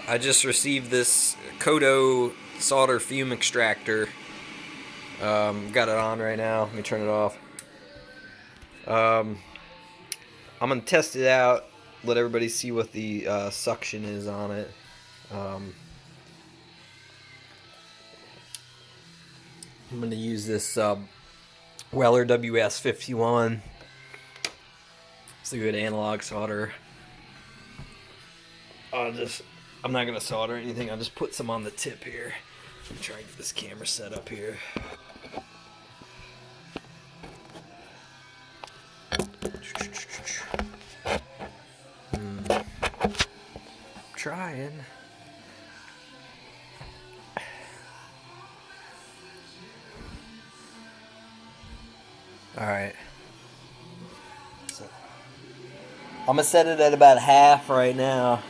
I just received this Kotto solder fume extractor. Got it on right now. Let me turn it off. I'm gonna test it out. Let everybody see what the suction is on it. I'm gonna use this Weller WS51. It's a good analog solder. I'm not gonna solder anything. I'll just put some on the tip here. Let me try and get this camera set up here. Trying. Alright. So, I'm gonna set it at about half right now.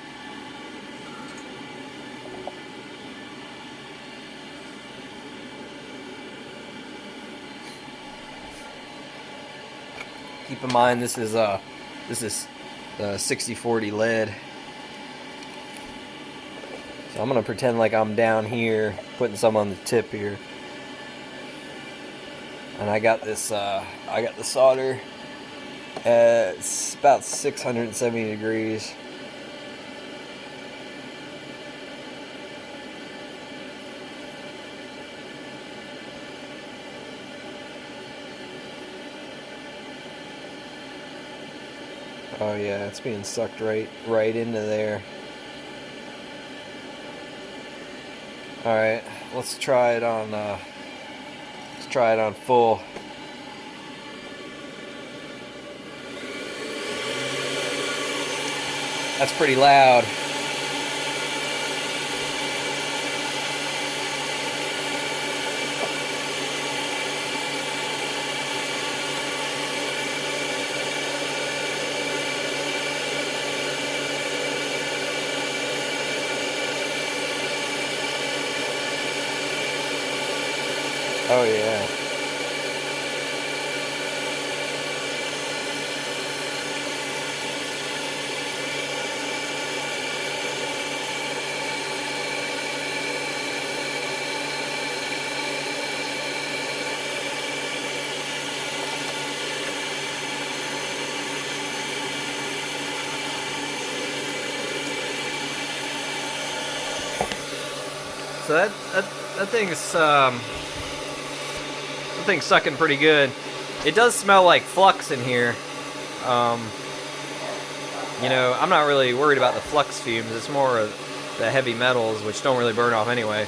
Keep in mind this is 60/40 lead. So I'm gonna pretend like I'm down here, putting some on the tip here. And I got this I got the solder it's about 670 degrees. Oh yeah, it's being sucked right into there. All right, let's try it on full. That's pretty loud. Oh yeah. So that thing's sucking pretty good. It does smell like flux in here. You know, I'm not really worried about the flux fumes. It's more of the heavy metals, which don't really burn off anyway.